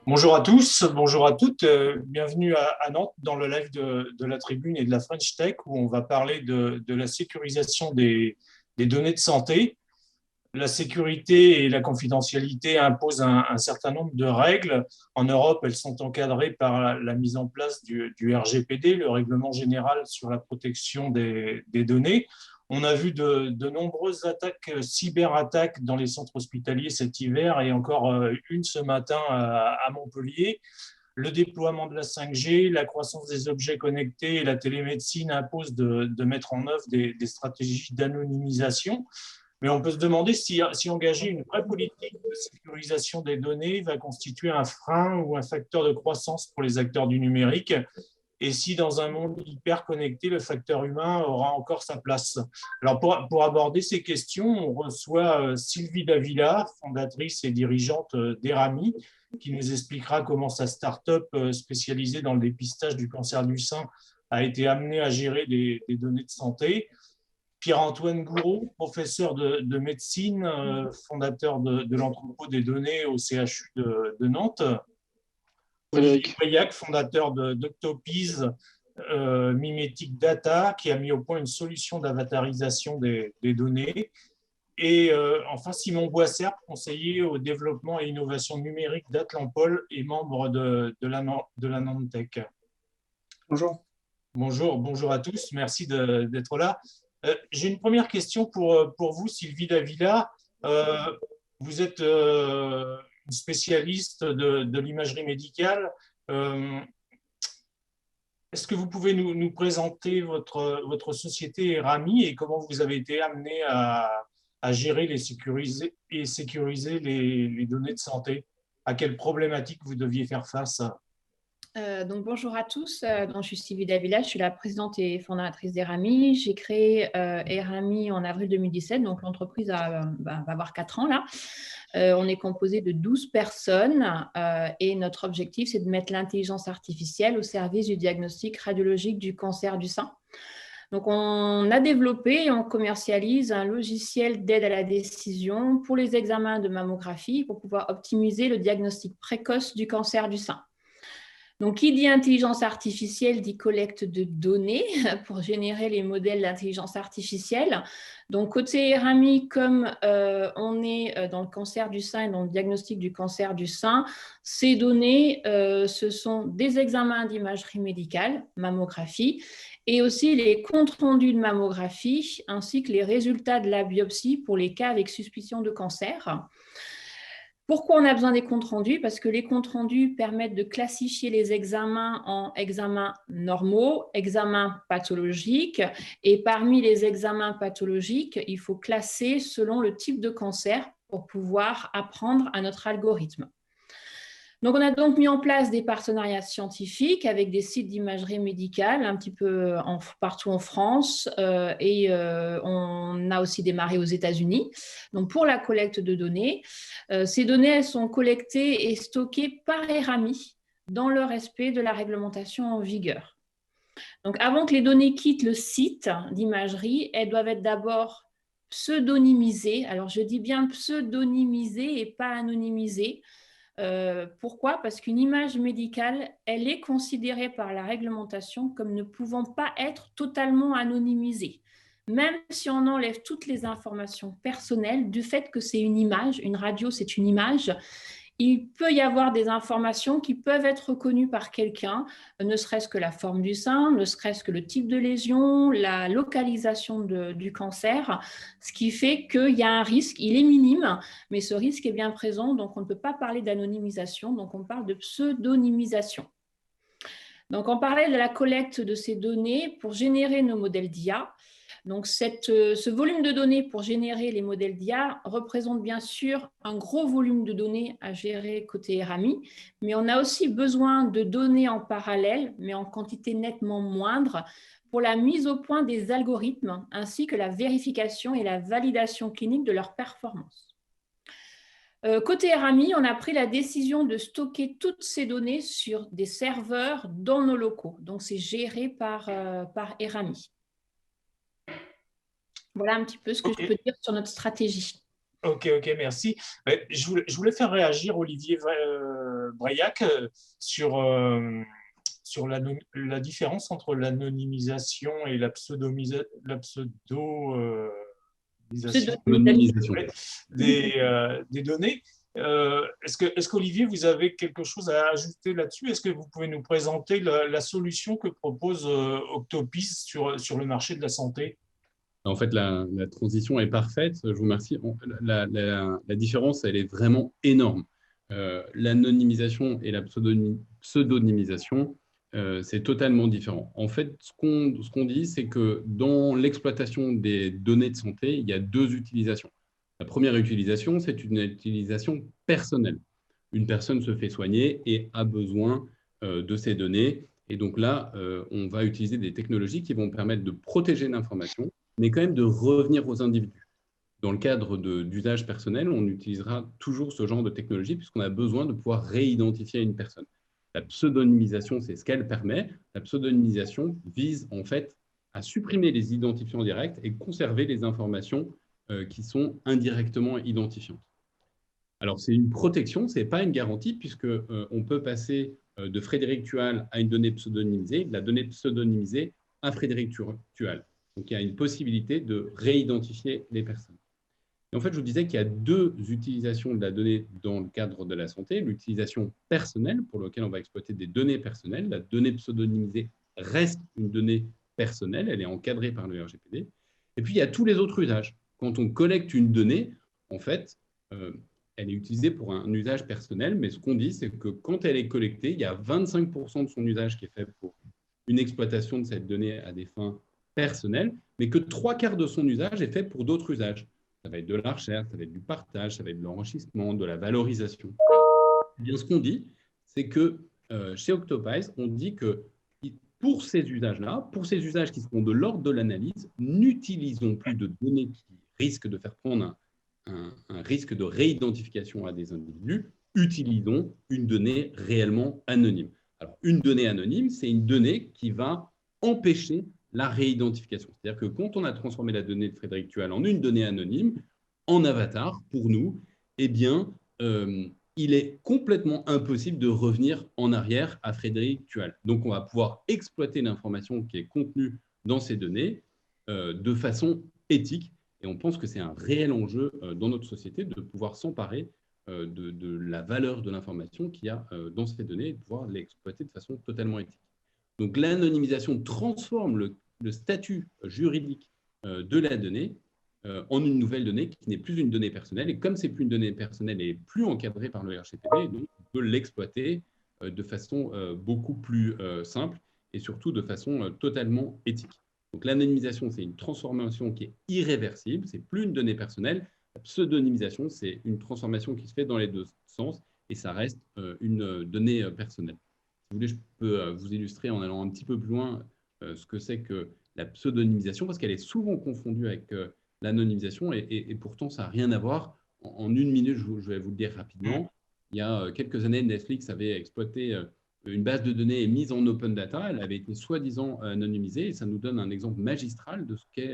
Bonjour à tous, bonjour à toutes. Bienvenue à Nantes dans le live de la Tribune et de la French Tech où on va parler de la sécurisation des données de santé. La sécurité et la confidentialité imposent un certain nombre de règles. En Europe, elles sont encadrées par la mise en place du RGPD, le Règlement général sur la protection des données. On a vu de nombreuses attaques, cyberattaques dans les centres hospitaliers cet hiver et encore une ce matin à Montpellier. Le déploiement de la 5G, la croissance des objets connectés et la télémédecine imposent de mettre en œuvre des stratégies d'anonymisation. Mais on peut se demander si engager une vraie politique de sécurisation des données va constituer un frein ou un facteur de croissance pour les acteurs du numérique, et si dans un monde hyper connecté, le facteur humain aura encore sa place. Alors pour aborder ces questions, on reçoit Sylvie Davila, fondatrice et dirigeante d'Erami, qui nous expliquera comment sa start-up spécialisée dans le dépistage du cancer du sein a été amenée à gérer des données de santé. Pierre-Antoine Gouraud, professeur de médecine, fondateur de l'entrepôt des données au CHU de Nantes. Olivier Pauillac, fondateur d'Octopiz, Mimetic Data, qui a mis au point une solution d'avatarisation des données. Et enfin, Simon Boissert, conseiller au développement et innovation numérique d'Atlampol et membre de la Nantech. Bonjour. Bonjour à tous, merci d'être là. J'ai une première question pour vous, Sylvie Davila. Vous êtes une spécialiste de l'imagerie médicale. Est-ce que vous pouvez nous présenter votre société Erami et comment vous avez été amené à gérer et sécuriser les données de santé? À quelles problématiques vous deviez faire face? Donc, bonjour à tous, je suis Sylvie Davila, je suis la présidente et fondatrice d'Erami. J'ai créé Erami en avril 2017, donc l'entreprise va avoir 4 ans là. On est composé de 12 personnes et notre objectif, c'est de mettre l'intelligence artificielle au service du diagnostic radiologique du cancer du sein. Donc, on a développé et on commercialise un logiciel d'aide à la décision pour les examens de mammographie pour pouvoir optimiser le diagnostic précoce du cancer du sein. Donc, qui dit intelligence artificielle dit collecte de données pour générer les modèles d'intelligence artificielle. Donc, côté Erami, comme on est dans le cancer du sein et dans le diagnostic du cancer du sein, ces données, ce sont des examens d'imagerie médicale, mammographie, et aussi les comptes rendus de mammographie, ainsi que les résultats de la biopsie pour les cas avec suspicion de cancer. Pourquoi on a besoin des comptes rendus? Parce que les comptes rendus permettent de classifier les examens en examens normaux, examens pathologiques. Et parmi les examens pathologiques, il faut classer selon le type de cancer pour pouvoir apprendre à notre algorithme. Donc, on a donc mis en place des partenariats scientifiques avec des sites d'imagerie médicale un petit peu partout en France et on a aussi démarré aux États-Unis. Donc, pour la collecte de données, ces données elles sont collectées et stockées par Erami dans le respect de la réglementation en vigueur. Donc, avant que les données quittent le site d'imagerie, elles doivent être d'abord pseudonymisées. Alors, je dis bien pseudonymisées et pas anonymisées. Pourquoi? Parce qu'une image médicale, elle est considérée par la réglementation comme ne pouvant pas être totalement anonymisée. Même si on enlève toutes les informations personnelles du fait que c'est une image, une radio c'est une image, il peut y avoir des informations qui peuvent être reconnues par quelqu'un, ne serait-ce que la forme du sein, ne serait-ce que le type de lésion, la localisation du cancer, ce qui fait qu'il y a un risque, il est minime, mais ce risque est bien présent, donc on ne peut pas parler d'anonymisation, donc on parle de pseudonymisation. Donc on parlait de la collecte de ces données pour générer nos modèles d'IA. Donc, ce volume de données pour générer les modèles d'IA représente bien sûr un gros volume de données à gérer côté Erami, mais on a aussi besoin de données en parallèle, mais en quantité nettement moindre, pour la mise au point des algorithmes, ainsi que la vérification et la validation clinique de leur performance. Côté Erami, on a pris la décision de stocker toutes ces données sur des serveurs dans nos locaux. Donc, c'est géré par Erami. Voilà un petit peu ce que je peux dire sur notre stratégie. Ok, merci. Je voulais faire réagir Olivier Braillac sur la différence entre l'anonymisation et la pseudomisation Pseudonymisation. ouais, des données. Est-ce qu'Olivier, vous avez quelque chose à ajouter là-dessus? Est-ce que vous pouvez nous présenter la solution que propose Octopis sur le marché de la santé? En fait, la transition est parfaite. Je vous remercie. La différence, elle est vraiment énorme. L'anonymisation et la pseudonymisation, c'est totalement différent. En fait, ce qu'on dit, c'est que dans l'exploitation des données de santé, il y a deux utilisations. La première utilisation, c'est une utilisation personnelle. Une personne se fait soigner et a besoin de ces données. Et donc là, on va utiliser des technologies qui vont permettre de protéger l'information, mais quand même de revenir aux individus. Dans le cadre d'usage personnel, on utilisera toujours ce genre de technologie puisqu'on a besoin de pouvoir réidentifier une personne. La pseudonymisation, c'est ce qu'elle permet. La pseudonymisation vise en fait à supprimer les identifiants directs et conserver les informations qui sont indirectement identifiantes. Alors, c'est une protection, ce n'est pas une garantie, puisqu'on peut passer de Frédéric Tual à une donnée pseudonymisée, de la donnée pseudonymisée à Frédéric Tual. Donc, il y a une possibilité de réidentifier les personnes. Et en fait, je vous disais qu'il y a deux utilisations de la donnée dans le cadre de la santé. L'utilisation personnelle, pour laquelle on va exploiter des données personnelles. La donnée pseudonymisée reste une donnée personnelle, elle est encadrée par le RGPD. Et puis, il y a tous les autres usages. Quand on collecte une donnée, en fait, elle est utilisée pour un usage personnel, mais ce qu'on dit, c'est que quand elle est collectée, il y a 25% de son usage qui est fait pour une exploitation de cette donnée à des fins personnelles, mais que 3/4 de son usage est fait pour d'autres usages. Ça va être de la recherche, ça va être du partage, ça va être de l'enrichissement, de la valorisation. Et bien, ce qu'on dit, c'est que chez Octopies, on dit que pour ces usages-là, pour ces usages qui seront de l'ordre de l'analyse, n'utilisons plus de données qui risquent de faire prendre un risque de réidentification à des individus, utilisons une donnée réellement anonyme. Alors, une donnée anonyme, c'est une donnée qui va empêcher la réidentification. C'est-à-dire que quand on a transformé la donnée de Frédéric Tual en une donnée anonyme, en avatar, pour nous, eh bien, il est complètement impossible de revenir en arrière à Frédéric Tual. Donc, on va pouvoir exploiter l'information qui est contenue dans ces données de façon éthique. Et on pense que c'est un réel enjeu dans notre société de pouvoir s'emparer de la valeur de l'information qu'il y a dans ces données et de pouvoir l'exploiter de façon totalement éthique. Donc l'anonymisation transforme le statut juridique de la donnée en une nouvelle donnée qui n'est plus une donnée personnelle. Et comme ce n'est plus une donnée personnelle et plus encadrée par le RGPD, donc on peut l'exploiter de façon beaucoup plus simple et surtout de façon totalement éthique. Donc l'anonymisation, c'est une transformation qui est irréversible, c'est plus une donnée personnelle. La pseudonymisation, c'est une transformation qui se fait dans les deux sens et ça reste une donnée personnelle. Si vous voulez, je peux vous illustrer en allant un petit peu plus loin ce que c'est que la pseudonymisation, parce qu'elle est souvent confondue avec l'anonymisation et pourtant ça n'a rien à voir. En une minute, je vais vous le dire rapidement. Il y a quelques années, Netflix avait exploité une base de données est mise en open data, elle avait été soi-disant anonymisée, et ça nous donne un exemple magistral de ce qu'est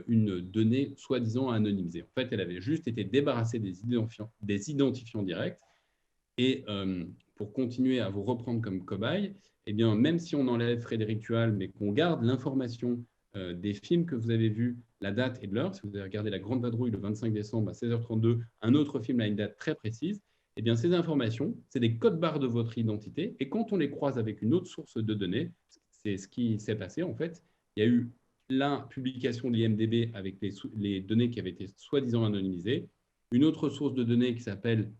une donnée soi-disant anonymisée. En fait, elle avait juste été débarrassée des identifiants directs, et pour continuer à vous reprendre comme cobaye, eh bien, même si on enlève Frédéric Tual, mais qu'on garde l'information des films que vous avez vus, la date et de l'heure, si vous avez regardé La Grande Vadrouille le 25 décembre à 16h32, un autre film a une date très précise, eh bien, ces informations, c'est des codes-barres de votre identité. Et quand on les croise avec une autre source de données, c'est ce qui s'est passé en fait. Il y a eu la publication de l'IMDb avec les données qui avaient été soi-disant anonymisées, une autre source de données qui s'appelle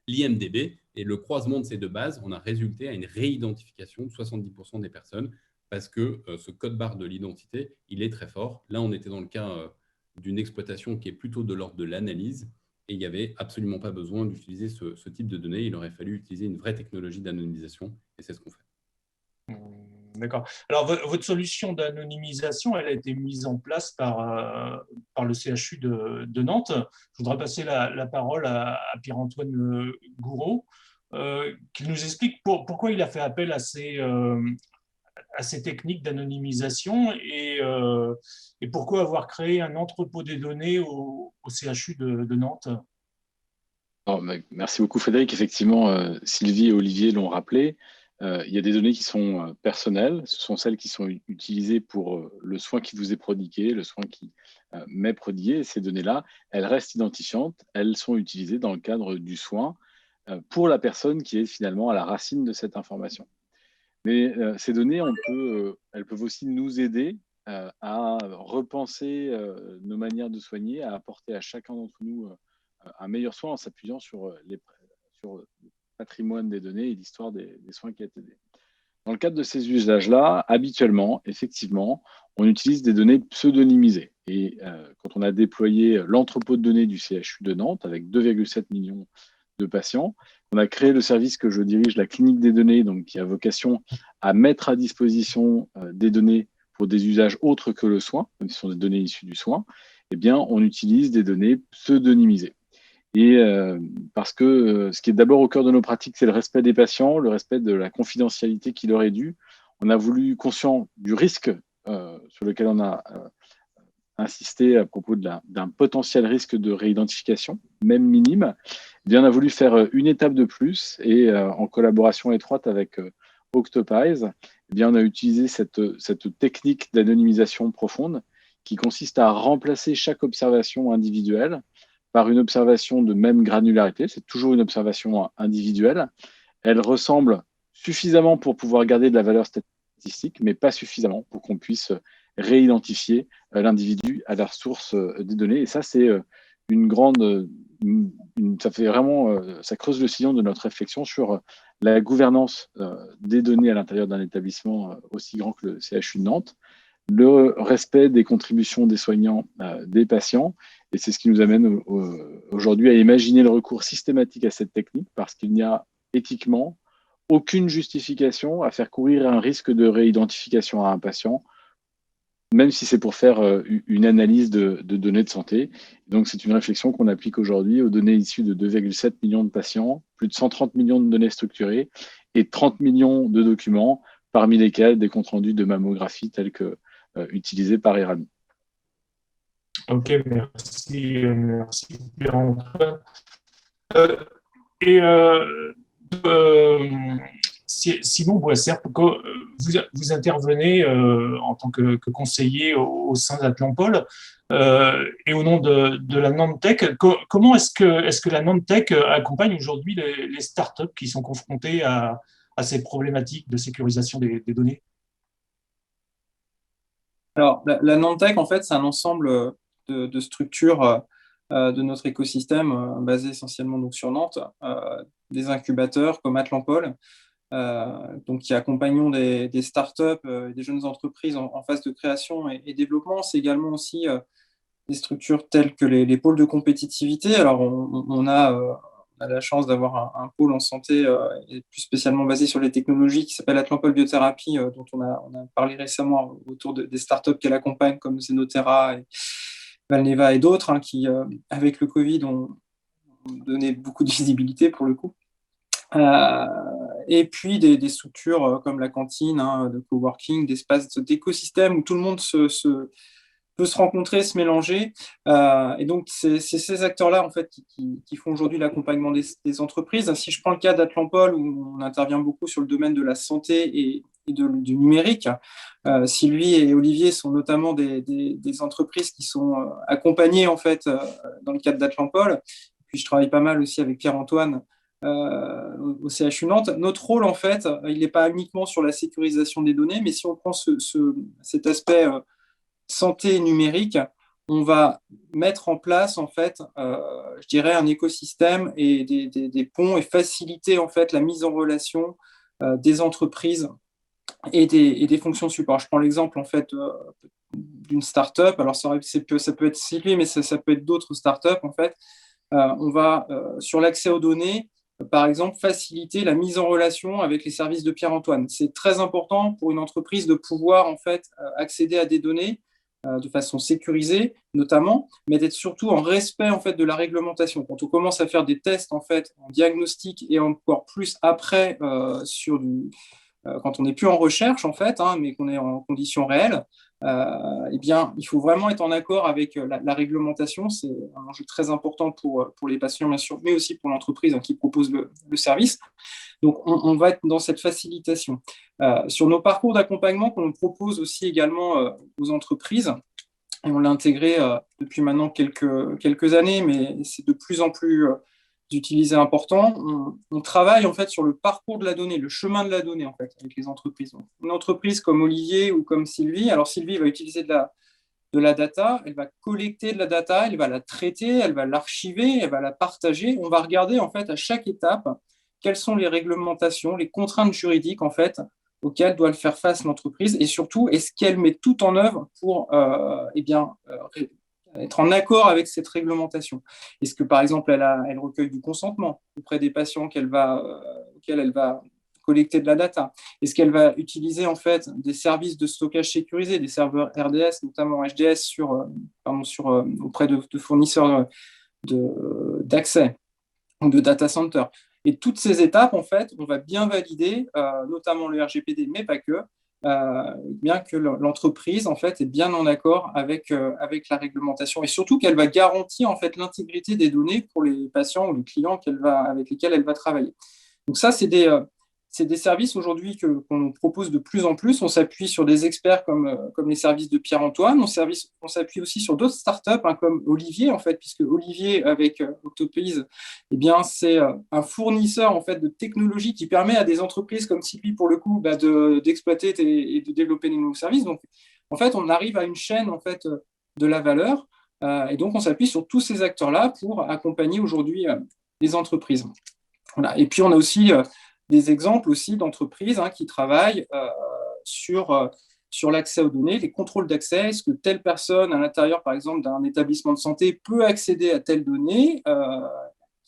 l'IMDb, et le croisement de ces deux bases, on a résulté à une réidentification de 70% des personnes parce que ce code-barre de l'identité, il est très fort. Là, on était dans le cas d'une exploitation qui est plutôt de l'ordre de l'analyse, et il n'y avait absolument pas besoin d'utiliser ce type de données. Il aurait fallu utiliser une vraie technologie d'anonymisation, et c'est ce qu'on fait. D'accord. Alors, votre solution d'anonymisation, elle a été mise en place par le CHU de Nantes. Je voudrais passer la parole à Pierre-Antoine Gouraud, qui nous explique pourquoi il a fait appel à à ces techniques d'anonymisation et pourquoi avoir créé un entrepôt des données au CHU de Nantes? Alors, merci beaucoup Frédéric. Effectivement, Sylvie et Olivier l'ont rappelé. Il y a des données qui sont personnelles. Ce sont celles qui sont utilisées pour le soin qui vous est prodigué, le soin qui m'est prodigué. Et ces données-là, elles restent identifiantes. Elles sont utilisées dans le cadre du soin pour la personne qui est finalement à la racine de cette information. Mais ces données, elles peuvent aussi nous aider à repenser nos manières de soigner, à apporter à chacun d'entre nous un meilleur soin en s'appuyant sur le patrimoine des données et l'histoire des soins qui a été faits. Dans le cadre de ces usages-là, habituellement, effectivement, on utilise des données pseudonymisées. Et quand on a déployé l'entrepôt de données du CHU de Nantes avec 2,7 millions de patients, on a créé le service que je dirige, la clinique des données, donc qui a vocation à mettre à disposition des données pour des usages autres que le soin, même si ce sont des données issues du soin. Eh bien, on utilise des données pseudonymisées. Et parce que ce qui est d'abord au cœur de nos pratiques, c'est le respect des patients, le respect de la confidentialité qui leur est due. On a voulu, conscient du risque sur lequel on a insisté à propos d'un potentiel risque de réidentification, même minime, eh bien, on a voulu faire une étape de plus et en collaboration étroite avec Octopies, eh bien, on a utilisé cette technique d'anonymisation profonde qui consiste à remplacer chaque observation individuelle par une observation de même granularité. C'est toujours une observation individuelle. Elle ressemble suffisamment pour pouvoir garder de la valeur statistique, mais pas suffisamment pour qu'on puisse réidentifier l'individu à la source des données. Et ça, c'est ça creuse le sillon de notre réflexion sur la gouvernance des données à l'intérieur d'un établissement aussi grand que le CHU de Nantes, le respect des contributions des soignants, des patients. Et c'est ce qui nous amène aujourd'hui à imaginer le recours systématique à cette technique parce qu'il n'y a éthiquement aucune justification à faire courir un risque de réidentification à un patient, même si c'est pour faire une analyse de données de santé. Donc, c'est une réflexion qu'on applique aujourd'hui aux données issues de 2,7 millions de patients, plus de 130 millions de données structurées et 30 millions de documents, parmi lesquels des comptes rendus de mammographie tels que utilisés par Erami. Ok, merci Pierre-Antoine. Simon Boissert, vous intervenez en tant que conseiller au sein d'Atlampol et au nom de la Nantech. Comment est-ce que la Nantech accompagne aujourd'hui les startups qui sont confrontées à ces problématiques de sécurisation des données? Alors, la Nantech, en fait, c'est un ensemble de structures de notre écosystème basé essentiellement donc, sur Nantes, des incubateurs comme Atlampol, donc qui accompagnons des startups et des jeunes entreprises en phase de création et développement. C'est également aussi des structures telles que les pôles de compétitivité. Alors, on a la chance d'avoir un pôle en santé et plus spécialement basé sur les technologies qui s'appelle Atlampol Biothérapie, dont on a parlé récemment autour des startups qu'elle accompagne comme Zenotera et Valneva et d'autres qui, avec le Covid, ont donné beaucoup de visibilité pour le coup. Et puis des structures comme la cantine, de coworking, d'espaces d'écosystème où tout le monde peut se rencontrer, se mélanger. Et donc, c'est ces acteurs-là, en fait, qui font aujourd'hui l'accompagnement des entreprises. Si je prends le cas d'Atlampol, où on intervient beaucoup sur le domaine de la santé et du numérique, Sylvie et Olivier sont notamment des entreprises qui sont accompagnées, en fait, dans le cadre d'Atlampol. Puis, je travaille pas mal aussi avec Pierre-Antoine au CHU Nantes. Notre rôle, en fait, il n'est pas uniquement sur la sécurisation des données, mais si on prend cet aspect santé numérique, on va mettre en place, en fait, je dirais, un écosystème et des ponts et faciliter, en fait, la mise en relation des entreprises et des fonctions support. Je prends l'exemple, en fait, d'une start-up. Alors, ça peut être Sylvie, mais ça peut être d'autres start-up, en fait. On va, sur l'accès aux données, par exemple, faciliter la mise en relation avec les services de Pierre-Antoine. C'est très important pour une entreprise de pouvoir, en fait, accéder à des données de façon sécurisée, notamment, mais d'être surtout en respect, en fait, de la réglementation. Quand on commence à faire des tests, en fait, en diagnostic et encore plus après sur quand on n'est plus en recherche, en fait, mais qu'on est en conditions réelles, eh bien, il faut vraiment être en accord avec la réglementation. C'est un enjeu très important pour les patients, bien sûr, mais aussi pour l'entreprise qui propose le service. Donc, on va être dans cette facilitation. Sur nos parcours d'accompagnement qu'on propose aussi également aux entreprises, et on l'a intégré depuis maintenant quelques années, mais c'est de plus en plus utilisé important. On travaille en fait sur le parcours de la donnée, le chemin de la donnée en fait avec les entreprises. Donc, une entreprise comme Olivier ou comme Sylvie, alors Sylvie va utiliser de la data, elle va collecter de la data, elle va la traiter, elle va l'archiver, elle va la partager. On va regarder en fait à chaque étape quelles sont les réglementations, les contraintes juridiques en fait auxquelles doit faire face l'entreprise et surtout est-ce qu'elle met tout en œuvre pour être en accord avec cette réglementation. Est-ce que, par exemple, elle recueille du consentement auprès des patients auxquels elle va collecter de la data? Est-ce qu'elle va utiliser, en fait, des services de stockage sécurisés, des serveurs RDS, notamment HDS, auprès de fournisseurs d'accès ou de data center? Et toutes ces étapes, en fait, on va bien valider, notamment le RGPD, mais pas que, bien que l'entreprise en fait est bien en accord avec la réglementation et surtout qu'elle va garantir en fait l'intégrité des données pour les patients ou les clients avec lesquels elle va travailler. Donc ça, c'est des services aujourd'hui qu'on propose de plus en plus. On s'appuie sur des experts comme les services de Pierre-Antoine. On s'appuie aussi sur d'autres startups comme Olivier, en fait, puisque Olivier, avec Octopies, eh bien, c'est un fournisseur en fait, de technologies qui permet à des entreprises comme Sylvie, pour le coup, d'exploiter et de développer des nouveaux services. Donc, en fait, on arrive à une chaîne en fait, de la valeur. Et donc, on s'appuie sur tous ces acteurs-là pour accompagner aujourd'hui les entreprises. Voilà. Et puis, on a aussi des exemples aussi d'entreprises qui travaillent sur l'accès aux données, les contrôles d'accès. Est-ce que telle personne à l'intérieur, par exemple, d'un établissement de santé peut accéder à telle donnée?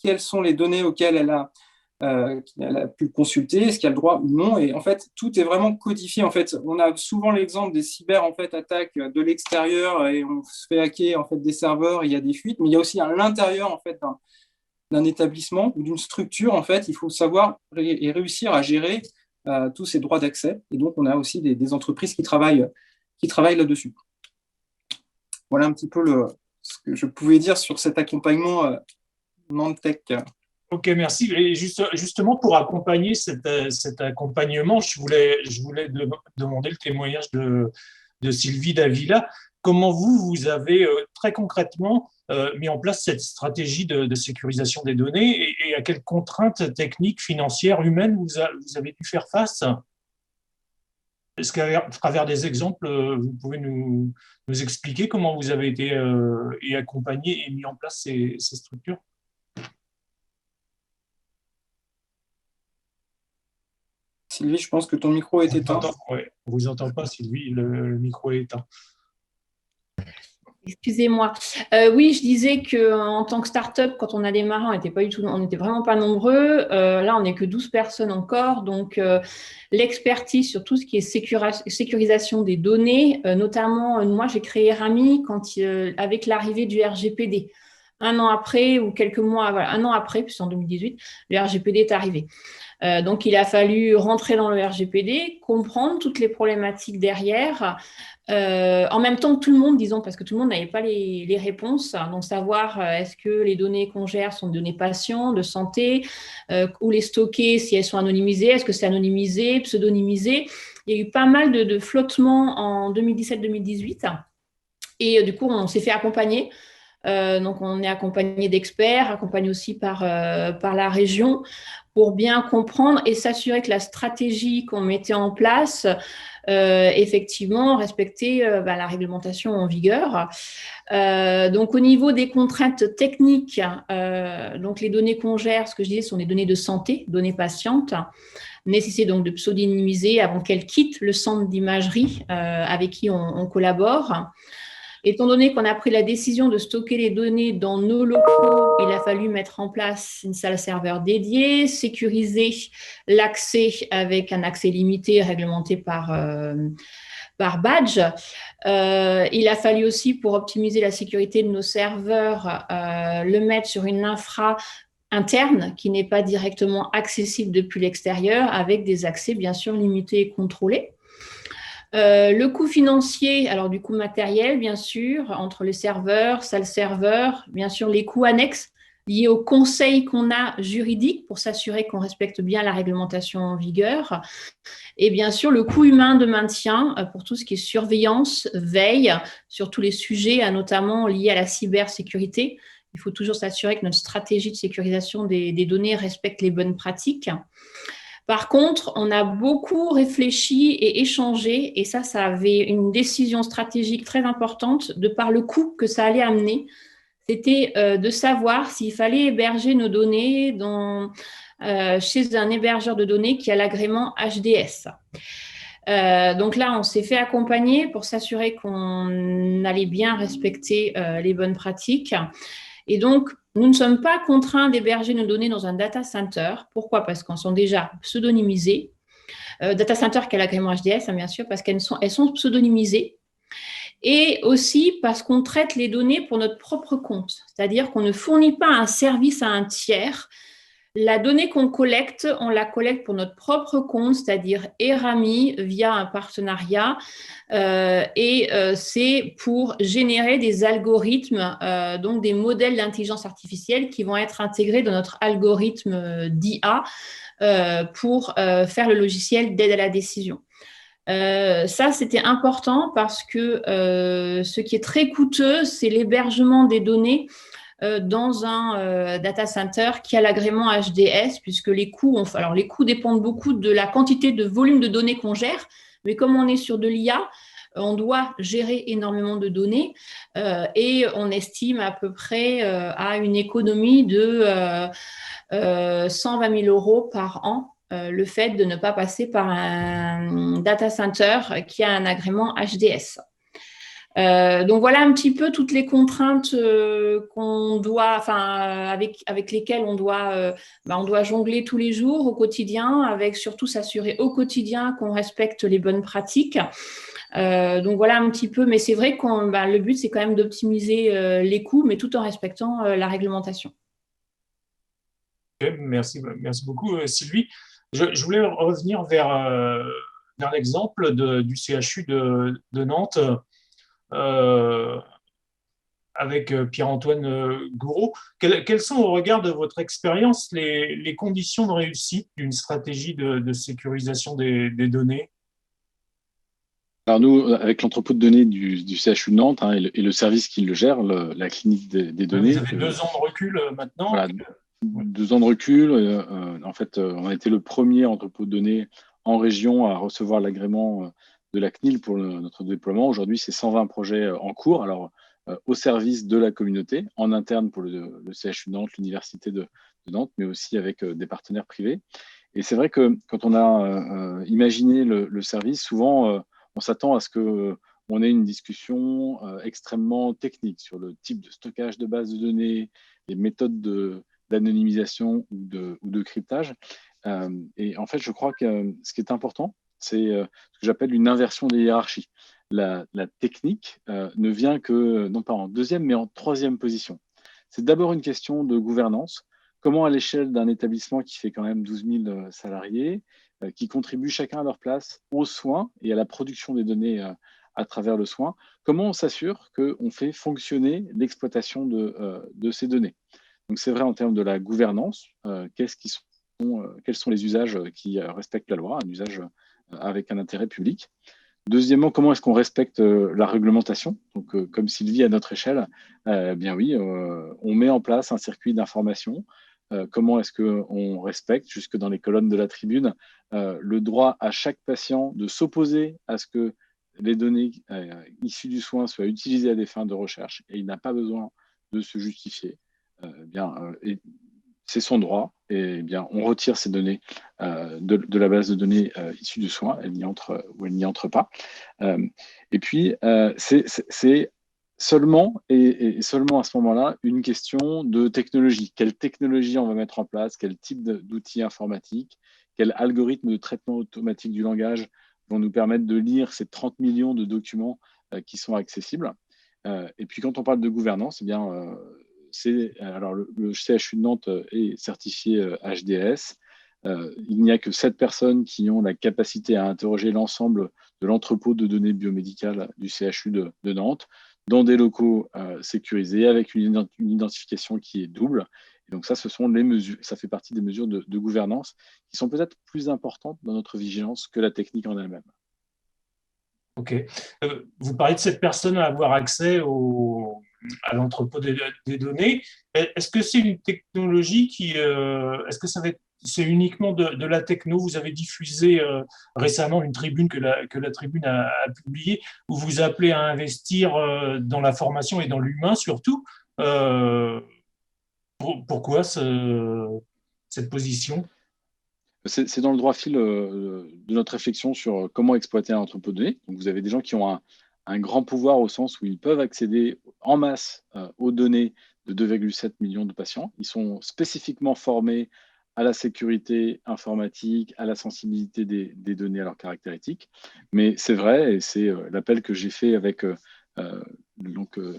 Quelles sont les données auxquelles elle a pu consulter? Est-ce qu'elle a le droit ou non? Et en fait, tout est vraiment codifié. En fait, on a souvent l'exemple des attaques de l'extérieur et on se fait hacker en fait, des serveurs, il y a des fuites, mais il y a aussi à l'intérieur en fait, d'un établissement ou d'une structure, en fait, il faut savoir et réussir à gérer tous ces droits d'accès. Et donc, on a aussi des entreprises qui travaillent là-dessus. Voilà un petit peu ce que je pouvais dire sur cet accompagnement Nantech. Ok, merci. Et justement, pour accompagner cet accompagnement, je voulais demander le témoignage de Sylvie Davila. Comment vous avez très concrètement mis en place cette stratégie de sécurisation des données et à quelles contraintes techniques, financières, humaines vous avez dû faire face? Est-ce qu'à travers des exemples, vous pouvez nous expliquer comment vous avez été accompagné et mis en place ces structures? Sylvie, je pense que ton micro est éteint. Oui, on ne vous entend pas, Sylvie, le micro est éteint. Excusez-moi. Oui, je disais qu'en tant que start-up, quand on a démarré, on n'était vraiment pas nombreux. Là, on n'est que 12 personnes encore. Donc, l'expertise sur tout ce qui est sécurisation des données, notamment, moi, j'ai créé Rami avec l'arrivée du RGPD. Un an après ou quelques mois, un an après, puis en 2018, le RGPD est arrivé. Donc, il a fallu rentrer dans le RGPD, comprendre toutes les problématiques derrière, en même temps que tout le monde, disons, parce que tout le monde n'avait pas les réponses. Donc, savoir est-ce que les données qu'on gère sont des données patients, de santé, où les stocker, si elles sont anonymisées, est-ce que c'est anonymisé, pseudonymisé. Il y a eu pas mal de flottements en 2017-2018. Et du coup, on s'est fait accompagner. Donc, on est accompagné d'experts, accompagné aussi par la région pour bien comprendre et s'assurer que la stratégie qu'on mettait en place, effectivement, respectait la réglementation en vigueur. Donc, au niveau des contraintes techniques, donc les données qu'on gère, ce que je disais, sont des données de santé, données patientes, nécessité donc de pseudonymiser avant qu'elles quittent le centre d'imagerie avec qui on collabore. Étant donné qu'on a pris la décision de stocker les données dans nos locaux, il a fallu mettre en place une salle serveur dédiée, sécuriser l'accès avec un accès limité réglementé par badge. Il a fallu aussi, pour optimiser la sécurité de nos serveurs, le mettre sur une infra interne qui n'est pas directement accessible depuis l'extérieur, avec des accès bien sûr limités et contrôlés. Le coût financier, alors du coût matériel, bien sûr, entre les serveurs, salles serveurs, bien sûr les coûts annexes liés au conseil qu'on a juridique pour s'assurer qu'on respecte bien la réglementation en vigueur. Et bien sûr, le coût humain de maintien pour tout ce qui est surveillance, veille, sur tous les sujets, notamment liés à la cybersécurité. Il faut toujours s'assurer que notre stratégie de sécurisation des données respecte les bonnes pratiques. Par contre, on a beaucoup réfléchi et échangé, et ça avait une décision stratégique très importante de par le coût que ça allait amener. C'était de savoir s'il fallait héberger nos données chez un hébergeur de données qui a l'agrément HDS. Donc là, on s'est fait accompagner pour s'assurer qu'on allait bien respecter les bonnes pratiques. Et donc, nous ne sommes pas contraints d'héberger nos données dans un data center. Pourquoi? Parce qu'elles sont déjà pseudonymisées. Data center qui a l'agrément HDS, bien sûr, parce qu'elles sont pseudonymisées. Et aussi parce qu'on traite les données pour notre propre compte. C'est-à-dire qu'on ne fournit pas un service à un tiers. La donnée qu'on collecte, on la collecte pour notre propre compte, c'est-à-dire Erami via un partenariat. C'est pour générer des algorithmes, donc des modèles d'intelligence artificielle qui vont être intégrés dans notre algorithme d'IA pour faire le logiciel d'aide à la décision. Ça, c'était important parce que ce qui est très coûteux, c'est l'hébergement des données dans un data center qui a l'agrément HDS, puisque les coûts dépendent beaucoup de la quantité de volume de données qu'on gère, mais comme on est sur de l'IA, on doit gérer énormément de données et on estime à peu près à une économie de 120 000 € par an le fait de ne pas passer par un data center qui a un agrément HDS. Donc voilà un petit peu toutes les contraintes avec lesquelles on doit jongler tous les jours au quotidien, avec surtout s'assurer au quotidien qu'on respecte les bonnes pratiques. Donc voilà un petit peu, mais c'est vrai que le but c'est quand même d'optimiser les coûts, mais tout en respectant la réglementation. Okay, merci beaucoup Sylvie. Je voulais revenir vers l'exemple du CHU de Nantes. Avec Pierre-Antoine Gouraud. Quelles sont, au regard de votre expérience, les conditions de réussite d'une stratégie de sécurisation des données? Alors nous, avec l'entrepôt de données du CHU de Nantes et le service qui le gère, la clinique des données. Vous avez 2 ans de recul maintenant? Voilà, 2 ans de recul. En fait, on a été le premier entrepôt de données en région à recevoir l'agrément de la CNIL pour notre déploiement. Aujourd'hui, c'est 120 projets en cours. Alors, au service de la communauté, en interne pour le CHU de Nantes, l'Université de Nantes, mais aussi avec des partenaires privés. Et c'est vrai que quand on a imaginé le service, souvent, on s'attend à ce qu'on ait une discussion extrêmement technique sur le type de stockage de bases de données, les méthodes d'anonymisation ou de cryptage. Et en fait, je crois que ce qui est important, c'est ce que j'appelle une inversion des hiérarchies. La technique ne vient que, non pas en deuxième, mais en troisième position. C'est d'abord une question de gouvernance. Comment, à l'échelle d'un établissement qui fait quand même 12 000 salariés, qui contribuent chacun à leur place aux soins et à la production des données à travers le soin, comment on s'assure qu'on fait fonctionner l'exploitation de ces données? Donc, c'est vrai en termes de la gouvernance, quels sont les usages qui respectent la loi, un usage avec un intérêt public. Deuxièmement, comment est-ce qu'on respecte la réglementation? Donc, comme Sylvie, à notre échelle, bien oui, on met en place un circuit d'information. Comment est-ce qu'on respecte, jusque dans les colonnes de la tribune, le droit à chaque patient de s'opposer à ce que les données issues du soin soient utilisées à des fins de recherche, et il n'a pas besoin de se justifier. C'est son droit, et bien, on retire ces données de la base de données issue du soin, elle n'y entre ou elle n'y entre pas. Et puis, c'est seulement et seulement à ce moment-là une question de technologie. Quelle technologie on va mettre en place, quel type d'outils informatiques, quel algorithme de traitement automatique du langage vont nous permettre de lire ces 30 millions de documents qui sont accessibles. Et puis, quand on parle de gouvernance, eh bien, alors le CHU de Nantes est certifié HDS. Il n'y a que 7 personnes qui ont la capacité à interroger l'ensemble de l'entrepôt de données biomédicales du CHU de Nantes dans des locaux sécurisés avec une identification qui est double. Et donc ça, ce sont les mesures, ça fait partie des mesures de gouvernance qui sont peut-être plus importantes dans notre vigilance que la technique en elle-même. OK. Vous parlez de cette personne à avoir accès à l'entrepôt des données. Est-ce que c'est une technologie est-ce que c'est uniquement de la techno? Vous avez diffusé récemment une tribune que la tribune a publiée où vous appelez à investir dans la formation et dans l'humain surtout. Pourquoi cette position? C'est dans le droit fil de notre réflexion sur comment exploiter un entrepôt de données. Donc, vous avez des gens qui ont un grand pouvoir au sens où ils peuvent accéder en masse aux données de 2,7 millions de patients. Ils sont spécifiquement formés à la sécurité informatique, à la sensibilité des données à leurs caractéristiques. Mais c'est vrai, et c'est l'appel que j'ai fait avec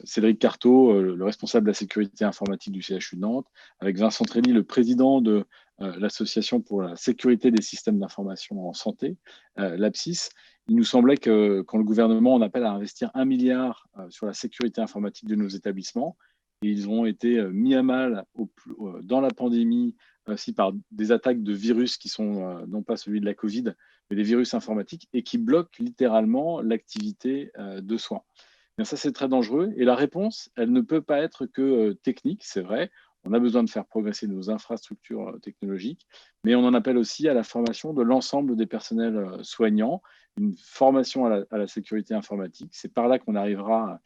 Cédric Carteau, le responsable de la sécurité informatique du CHU de Nantes, avec Vincent Trély, le président de l'Association pour la sécurité des systèmes d'information en santé, l'APSIS. Il nous semblait que quand le gouvernement en appelle à investir 1 milliard sur la sécurité informatique de nos établissements, et ils ont été mis à mal dans la pandémie aussi par des attaques de virus qui sont non pas celui de la Covid, mais des virus informatiques et qui bloquent littéralement l'activité de soins. Bien, ça, c'est très dangereux. Et la réponse, elle ne peut pas être que technique, c'est vrai. On a besoin de faire progresser nos infrastructures technologiques, mais on en appelle aussi à la formation de l'ensemble des personnels soignants, une formation à la sécurité informatique. C'est par là qu'on arrivera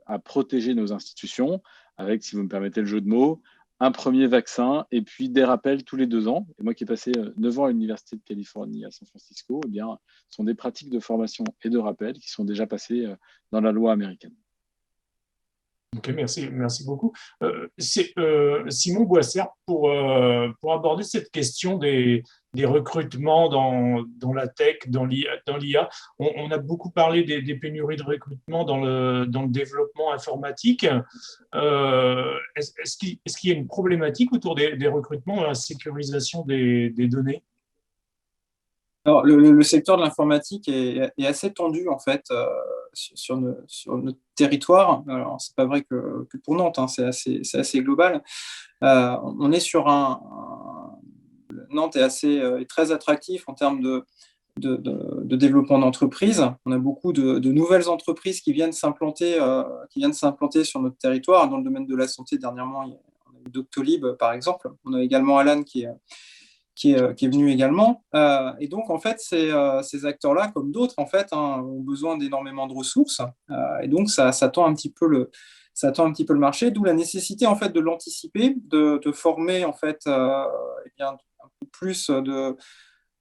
à protéger nos institutions avec, si vous me permettez le jeu de mots, un premier vaccin et puis des rappels tous les 2 ans. Et moi qui ai passé 9 ans à l'Université de Californie à San Francisco, eh bien, ce sont des pratiques de formation et de rappel qui sont déjà passées dans la loi américaine. Ok, merci beaucoup. Simon Boissert, pour aborder cette question des recrutements dans la tech, dans l'IA, on a beaucoup parlé des pénuries de recrutement dans le développement informatique. Est-ce qu'il y a une problématique autour des recrutements dans la sécurisation des données? Alors, le secteur de l'informatique est assez tendu en fait sur notre territoire. Alors, c'est pas vrai que pour Nantes, hein, c'est assez global. On est sur Nantes est très attractif en termes de développement d'entreprises. On a beaucoup de nouvelles entreprises qui viennent s'implanter sur notre territoire. Dans le domaine de la santé, dernièrement, on a eu Doctolib, par exemple. On a également Alan qui est venu également. Et donc, en fait, ces acteurs-là, comme d'autres, en fait, hein, ont besoin d'énormément de ressources. Et donc, ça tend un petit peu le marché, d'où la nécessité, en fait, de l'anticiper, de former, en fait, bien, un peu plus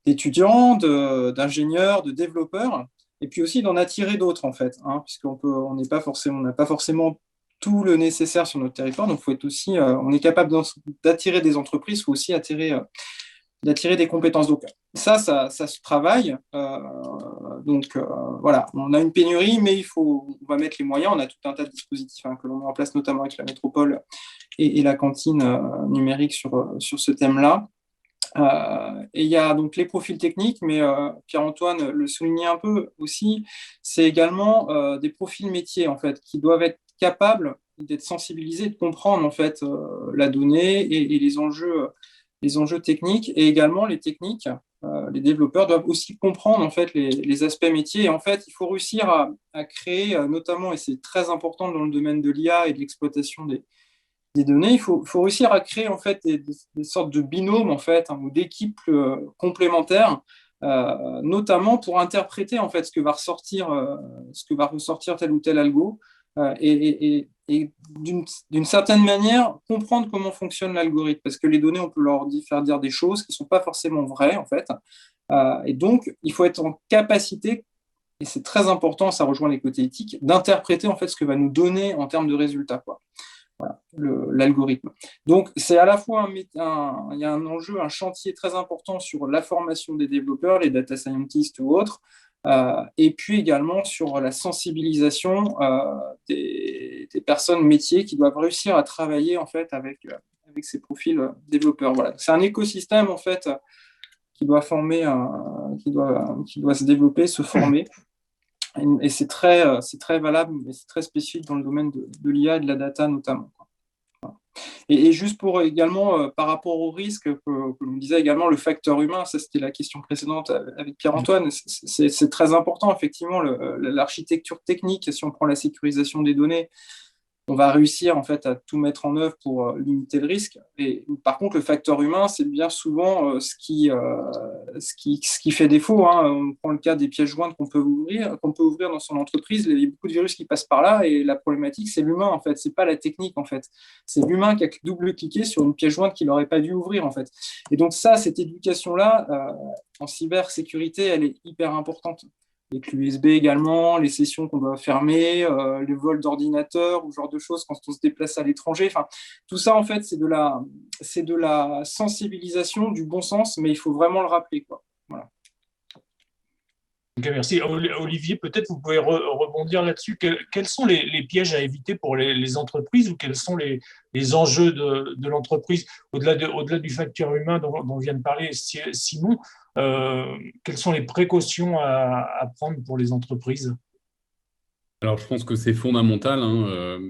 d'étudiants, d'ingénieurs, de développeurs, et puis aussi d'en attirer d'autres, en fait, hein, puisqu'on n'a pas forcément tout le nécessaire sur notre territoire. Donc, faut être aussi, on est capable d'attirer des entreprises, il faut aussi d'attirer des compétences. Donc, ça se travaille. Voilà, on a une pénurie, mais on va mettre les moyens. On a tout un tas de dispositifs que l'on met en place, notamment avec la métropole et la cantine numérique sur ce thème-là. Et il y a donc les profils techniques, mais Pierre-Antoine le soulignait un peu aussi, c'est également des profils métiers en fait, qui doivent être capables d'être sensibilisés, de comprendre en fait la donnée et les enjeux techniques, et également les techniques. Les développeurs doivent aussi comprendre en fait les aspects métiers. Et en fait, il faut réussir à créer, notamment, et c'est très important dans le domaine de l'IA et de l'exploitation des données, il faut réussir à créer en fait des sortes de binômes en fait, hein, ou d'équipes complémentaires, notamment pour interpréter en fait ce que va ressortir tel ou tel algo, et d'une certaine manière comprendre comment fonctionne l'algorithme, parce que les données, on peut leur faire dire des choses qui ne sont pas forcément vraies en fait, et donc il faut être en capacité, et c'est très important, ça rejoint les côtés éthiques, d'interpréter en fait ce que va nous donner en termes de résultats, quoi. Voilà, l'algorithme. Donc, c'est à la fois il y a un enjeu, un chantier très important sur la formation des développeurs, les data scientists ou autres, Et puis également sur la sensibilisation des personnes métiers qui doivent réussir à travailler en fait avec ces profils développeurs. Voilà. C'est un écosystème en fait qui doit se développer, se former. Et c'est très valable et c'est très spécifique dans le domaine de l'IA et de la data notamment. Et juste pour également, par rapport au risque, que l'on disait également, le facteur humain, ça c'était la question précédente avec Pierre-Antoine, c'est très important, effectivement, l'architecture technique, si on prend la sécurisation des données, on va réussir en fait à tout mettre en œuvre pour limiter le risque. Et par contre, le facteur humain, c'est bien souvent ce qui fait défaut. Hein. On prend le cas des pièces jointes qu'on peut ouvrir dans son entreprise. Il y a beaucoup de virus qui passent par là et la problématique, c'est l'humain en fait. C'est pas la technique en fait. C'est l'humain qui a double-cliqué sur une pièce jointe qu'il n'aurait pas dû ouvrir en fait. Et donc ça, cette éducation-là, en cybersécurité, elle est hyper importante. Les clés USB également, les sessions qu'on doit fermer, les vols d'ordinateurs ou ce genre de choses quand on se déplace à l'étranger. Enfin, tout ça, en fait, c'est de la sensibilisation, du bon sens, mais il faut vraiment le rappeler, quoi. Voilà. Ok, merci. Olivier, peut-être vous pouvez rebondir là-dessus. Quels sont les pièges à éviter pour les entreprises ou quels sont les enjeux de l'entreprise au-delà du facteur humain dont vient de parler Simon? Quelles sont les précautions à prendre pour les entreprises? Alors, je pense que c'est fondamental. Hein.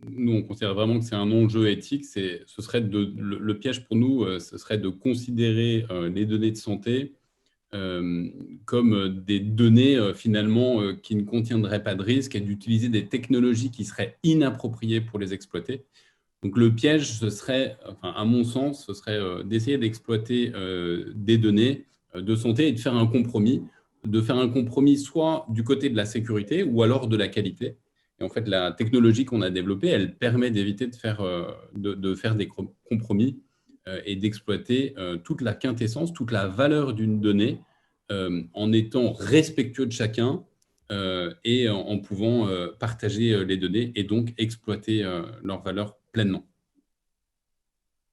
Nous, on considère vraiment que c'est un enjeu éthique. Le piège pour nous, ce serait de considérer les données de santé comme des données finalement qui ne contiendraient pas de risque et d'utiliser des technologies qui seraient inappropriées pour les exploiter. Donc, le piège, ce serait, enfin, à mon sens, ce serait d'essayer d'exploiter des données de santé et de faire un compromis soit du côté de la sécurité ou alors de la qualité. Et en fait, la technologie qu'on a développée, elle permet d'éviter de faire des compromis et d'exploiter toute la quintessence, toute la valeur d'une donnée en étant respectueux de chacun et en pouvant partager les données et donc exploiter leur valeur pleinement.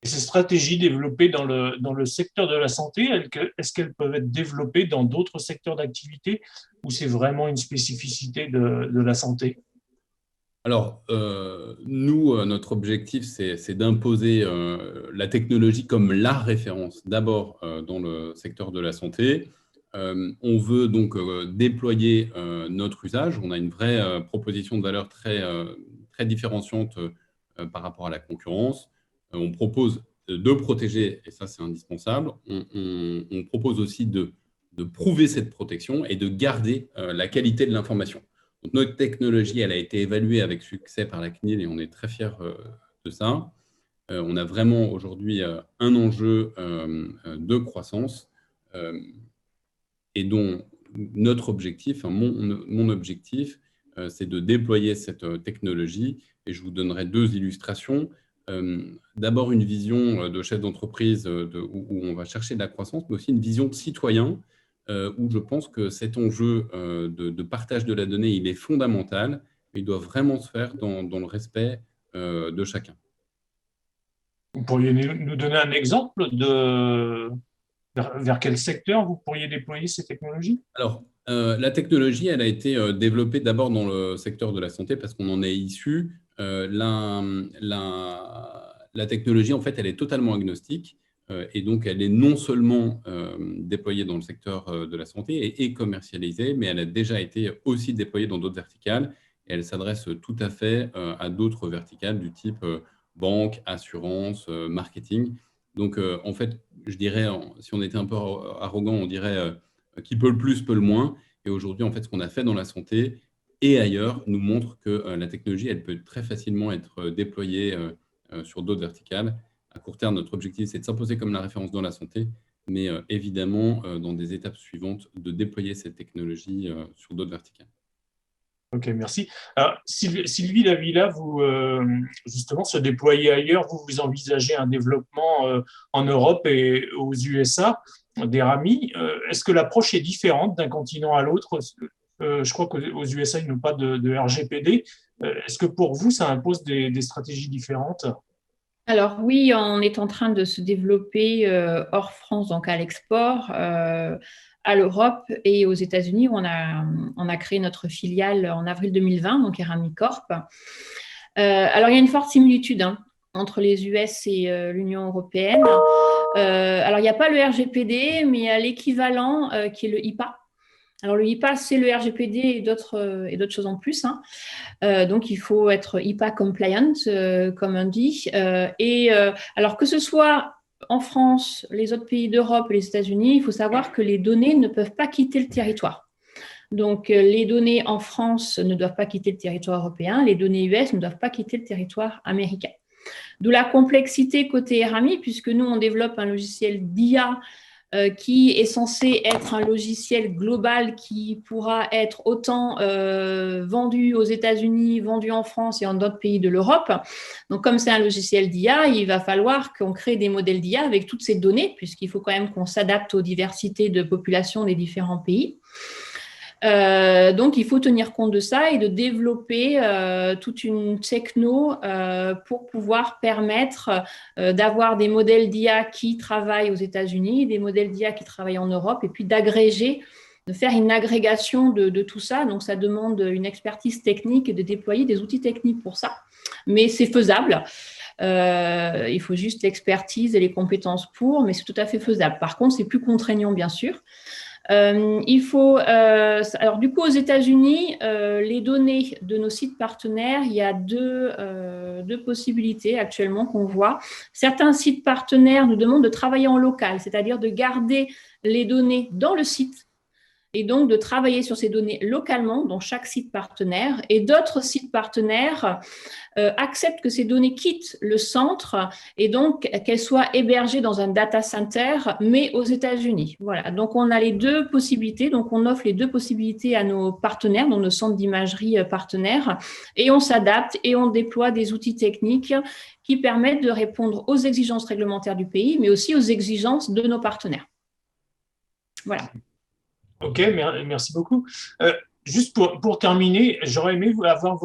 Et ces stratégies développées dans le secteur de la santé, est-ce qu'elles peuvent être développées dans d'autres secteurs d'activité ou c'est vraiment une spécificité de la santé? Alors, nous, notre objectif, c'est d'imposer la technologie comme la référence, d'abord dans le secteur de la santé. On veut donc déployer notre usage. On a une vraie proposition de valeur très différenciante par rapport à la concurrence. On propose de protéger, et ça c'est indispensable. On propose aussi de prouver cette protection et de garder la qualité de l'information. Donc, notre technologie, elle a été évaluée avec succès par la CNIL et on est très fiers de ça. On a vraiment aujourd'hui un enjeu de croissance et dont notre objectif, mon objectif, c'est de déployer cette technologie. Et je vous donnerai deux illustrations. D'abord, une vision de chef d'entreprise où on va chercher de la croissance, mais aussi une vision de citoyen où je pense que cet enjeu de partage de la donnée, il est fondamental. Il doit vraiment se faire dans le respect de chacun. Vous pourriez nous donner un exemple vers quel secteur vous pourriez déployer ces technologies? Alors, la technologie, elle a été développée d'abord dans le secteur de la santé parce qu'on en est issu. La technologie, en fait, elle est totalement agnostique et donc elle est non seulement déployée dans le secteur de la santé et commercialisée, mais elle a déjà été aussi déployée dans d'autres verticales et elle s'adresse tout à fait à d'autres verticales du type banque, assurance, marketing. Donc, en fait, je dirais, si on était un peu arrogant, on dirait qui peut le plus, peut le moins. Et aujourd'hui, en fait, ce qu'on a fait dans la santé et ailleurs nous montre que la technologie, elle peut très facilement être déployée sur d'autres verticales. À court terme, notre objectif, c'est de s'imposer comme la référence dans la santé, mais évidemment, dans des étapes suivantes, de déployer cette technologie sur d'autres verticales. Ok, merci. Alors, Sylvie Davila, vous, justement, se déployer ailleurs, vous envisagez un développement en Europe et aux USA d'Erami. Est-ce que l'approche est différente d'un continent à l'autre? Je crois qu'aux USA, ils n'ont pas de RGPD. Est-ce que pour vous, ça impose des stratégies différentes? Alors oui, on est en train de se développer hors France, donc à l'export, à l'Europe et aux États-Unis, où on a créé notre filiale en avril 2020, donc Erami Corp. Alors, il y a une forte similitude entre les US et l'Union européenne. Alors, il n'y a pas le RGPD, mais il y a l'équivalent qui est le HIPAA. Alors, le HIPAA, c'est le RGPD et d'autres choses en plus. Donc, il faut être HIPAA compliant, comme on dit. Alors, que ce soit en France, les autres pays d'Europe et les États-Unis, il faut savoir que les données ne peuvent pas quitter le territoire. Donc, les données en France ne doivent pas quitter le territoire européen, les données US ne doivent pas quitter le territoire américain. D'où la complexité côté Erami, puisque nous, on développe un logiciel d'IA qui est censé être un logiciel global qui pourra être autant vendu aux États-Unis, vendu en France et en d'autres pays de l'Europe. Donc, comme c'est un logiciel d'IA, il va falloir qu'on crée des modèles d'IA avec toutes ces données, puisqu'il faut quand même qu'on s'adapte aux diversités de population des différents pays. Donc, il faut tenir compte de ça et de développer toute une techno pour pouvoir permettre d'avoir des modèles d'IA qui travaillent aux États-Unis, des modèles d'IA qui travaillent en Europe, et puis d'agréger, de faire une agrégation de tout ça. Donc, ça demande une expertise technique et de déployer des outils techniques pour ça. Mais c'est faisable. Il faut juste l'expertise et les compétences pour, mais c'est tout à fait faisable. Par contre, c'est plus contraignant, bien sûr. Alors du coup, aux États-Unis, les données de nos sites partenaires, il y a deux possibilités actuellement qu'on voit. Certains sites partenaires nous demandent de travailler en local, c'est-à-dire de garder les données dans le site et donc de travailler sur ces données localement dans chaque site partenaire. Et d'autres sites partenaires acceptent que ces données quittent le centre et donc qu'elles soient hébergées dans un data center, mais aux États-Unis. Voilà, donc on a les deux possibilités. Donc on offre les deux possibilités à nos partenaires, dans nos centres d'imagerie partenaires, et on s'adapte et on déploie des outils techniques qui permettent de répondre aux exigences réglementaires du pays, mais aussi aux exigences de nos partenaires. Voilà. Ok, merci beaucoup. Juste pour terminer, j'aurais aimé avoir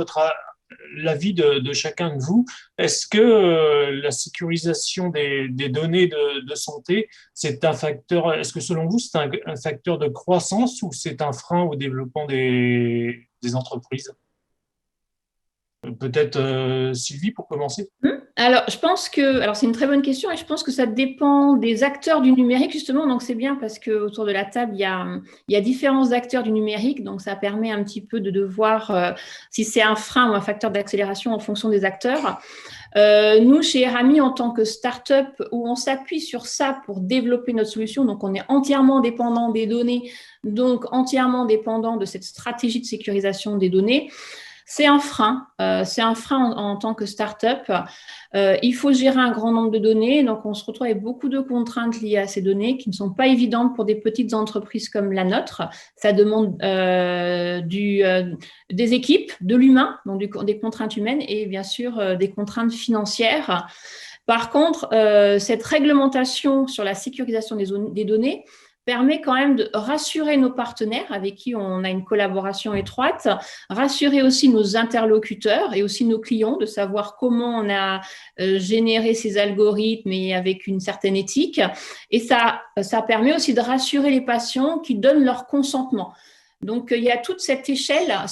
l'avis de chacun de vous. Est-ce que la sécurisation des données de santé, c'est un facteur, est-ce que selon vous, c'est un facteur de croissance ou c'est un frein au développement des entreprises? Peut-être Sylvie pour commencer. Alors, c'est une très bonne question et je pense que ça dépend des acteurs du numérique, justement. Donc, c'est bien parce qu'autour de la table, il y a différents acteurs du numérique. Donc, ça permet un petit peu de voir si c'est un frein ou un facteur d'accélération en fonction des acteurs. Nous, chez Erami, en tant que start-up, où on s'appuie sur ça pour développer notre solution, donc on est entièrement dépendant des données, donc entièrement dépendant de cette stratégie de sécurisation des données. C'est un frein en tant que start-up. Il faut gérer un grand nombre de données, donc on se retrouve avec beaucoup de contraintes liées à ces données qui ne sont pas évidentes pour des petites entreprises comme la nôtre. Ça demande des équipes, de l'humain, donc des contraintes humaines et bien sûr des contraintes financières. Par contre, cette réglementation sur la sécurisation des données permet quand même de rassurer nos partenaires avec qui on a une collaboration étroite, rassurer aussi nos interlocuteurs et aussi nos clients de savoir comment on a généré ces algorithmes et avec une certaine éthique. Et ça permet aussi de rassurer les patients qui donnent leur consentement. Donc, il y a toute cette chaîne-là,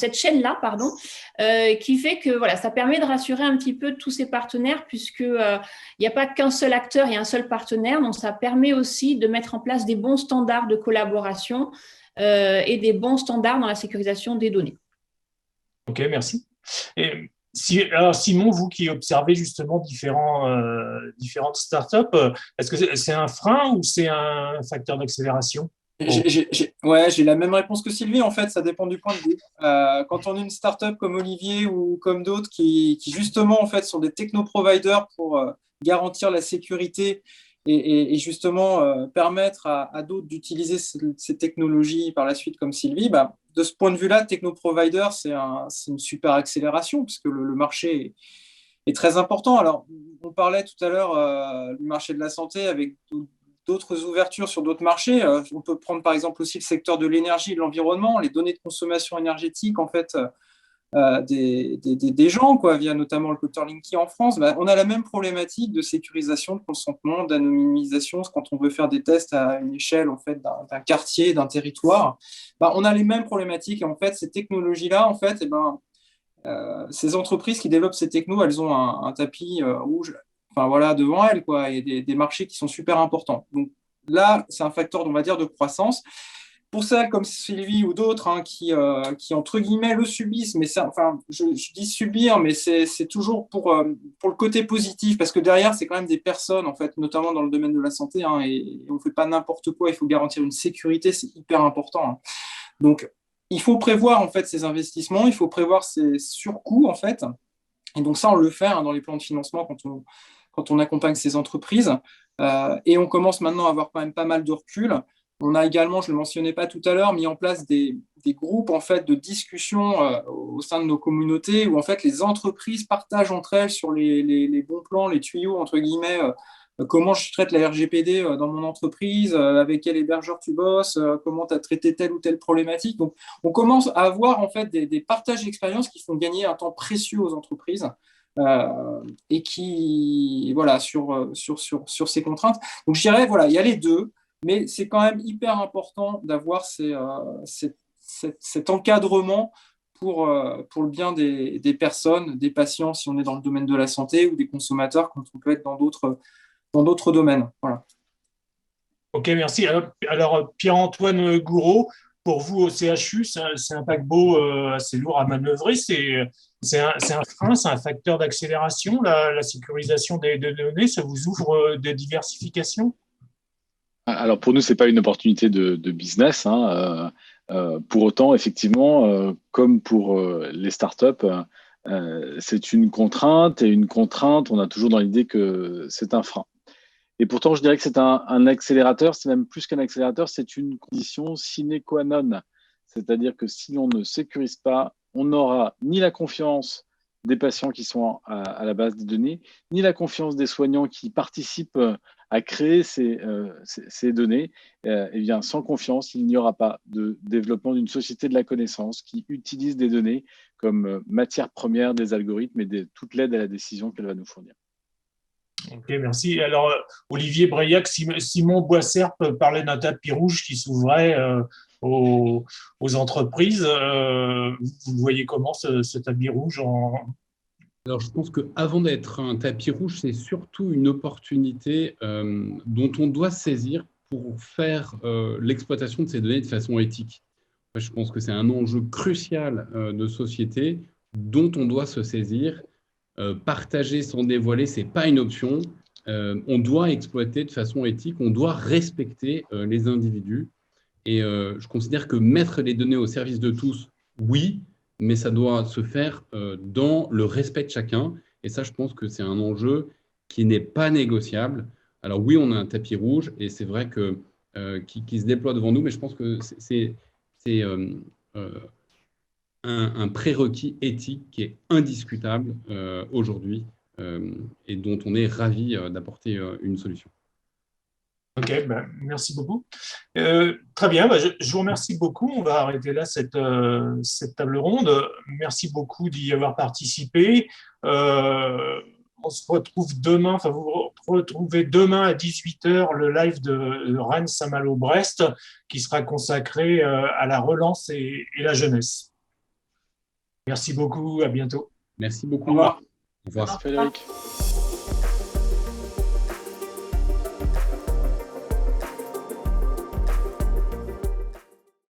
qui fait que voilà, ça permet de rassurer un petit peu tous ces partenaires puisque il n'y a pas qu'un seul acteur et un seul partenaire. Donc, ça permet aussi de mettre en place des bons standards de collaboration et des bons standards dans la sécurisation des données. Ok, merci. Alors Simon, vous qui observez justement différentes startups, est-ce que c'est un frein ou c'est un facteur d'accélération? J'ai la même réponse que Sylvie. En fait, ça dépend du point de vue. Quand on est une startup comme Olivier ou comme d'autres qui justement en fait sont des techno-providers pour garantir la sécurité et justement permettre à d'autres d'utiliser ces technologies par la suite comme Sylvie, de ce point de vue-là, techno-provider, c'est une super accélération puisque le marché est très important. Alors, on parlait tout à l'heure du marché de la santé avec d'autres ouvertures sur d'autres marchés. On peut prendre par exemple aussi le secteur de l'énergie et de l'environnement. Les données de consommation énergétique, en fait, des gens, quoi, via notamment le Dr Linky en France, on a la même problématique de sécurisation, de consentement, d'anonymisation. Quand on veut faire des tests à une échelle en fait, d'un quartier, d'un territoire, on a les mêmes problématiques. Et en fait, ces technologies-là, en fait, ces entreprises qui développent ces technos, elles ont un tapis rouge voilà, devant elles, quoi, et des marchés qui sont super importants. Donc là, c'est un facteur, on va dire, de croissance. Pour celles comme Sylvie ou d'autres qui, entre guillemets, le subissent, mais je dis subir, mais c'est toujours pour le côté positif, parce que derrière, c'est quand même des personnes, en fait, notamment dans le domaine de la santé, et on ne fait pas n'importe quoi, il faut garantir une sécurité, c'est hyper important. Donc, il faut prévoir, en fait, ces investissements, il faut prévoir ces surcoûts, en fait, et donc ça, on le fait dans les plans de financement quand on accompagne ces entreprises, et on commence maintenant à avoir quand même pas mal de recul. On a également, je ne le mentionnais pas tout à l'heure, mis en place des groupes en fait, de discussion au sein de nos communautés où en fait, les entreprises partagent entre elles sur les bons plans, les tuyaux, entre guillemets, comment je traite la RGPD dans mon entreprise, avec quel hébergeur tu bosses, comment tu as traité telle ou telle problématique. Donc, on commence à avoir en fait, des partages d'expériences qui font gagner un temps précieux aux entreprises. Et qui, voilà, sur ces contraintes. Donc, je dirais, voilà, il y a les deux. Mais c'est quand même hyper important d'avoir cet encadrement pour le bien des personnes, des patients, si on est dans le domaine de la santé, ou des consommateurs quand on peut être dans d'autres domaines. Voilà. Ok, merci. Alors Pierre-Antoine Gouraud, pour vous au CHU, c'est un paquebot assez lourd à manœuvrer. C'est un frein, c'est un facteur d'accélération, la sécurisation des données. Ça vous ouvre des diversifications? Alors pour nous, ce n'est pas une opportunité de business. Pour autant, effectivement, comme pour les startups, c'est une contrainte, et une contrainte, on a toujours dans l'idée que c'est un frein. Et pourtant, je dirais que c'est un accélérateur, c'est même plus qu'un accélérateur, c'est une condition sine qua non. C'est-à-dire que si l'on ne sécurise pas, on n'aura ni la confiance des patients qui sont à la base des données, ni la confiance des soignants qui participent à créer ces données. Et bien, sans confiance, il n'y aura pas de développement d'une société de la connaissance qui utilise des données comme matière première des algorithmes et de toute l'aide à la décision qu'elle va nous fournir. Ok, merci. Alors, Olivier Breillac, Simon Boisserpe parlait d'un tapis rouge qui s'ouvrait aux entreprises. Vous voyez comment ce tapis rouge Alors, je pense qu'avant d'être un tapis rouge, c'est surtout une opportunité dont on doit saisir pour faire l'exploitation de ces données de façon éthique. Je pense que c'est un enjeu crucial de société dont on doit se saisir. Partager sans dévoiler, ce n'est pas une option. On doit exploiter de façon éthique, on doit respecter les individus. Et je considère que mettre les données au service de tous, oui, mais ça doit se faire dans le respect de chacun. Et ça, je pense que c'est un enjeu qui n'est pas négociable. Alors oui, on a un tapis rouge et c'est vrai qui se déploie devant nous, mais je pense que c'est un prérequis éthique qui est indiscutable aujourd'hui et dont on est ravi d'apporter une solution. Ok, merci beaucoup. Très bien, je vous remercie beaucoup. On va arrêter là cette table ronde. Merci beaucoup d'y avoir participé. On se retrouve demain, vous retrouvez demain à 18h le live de Rennes-Saint-Malo-Brest qui sera consacré à la relance et la jeunesse. Merci beaucoup, à bientôt. Merci beaucoup. Au revoir. Au revoir. Merci Frédéric.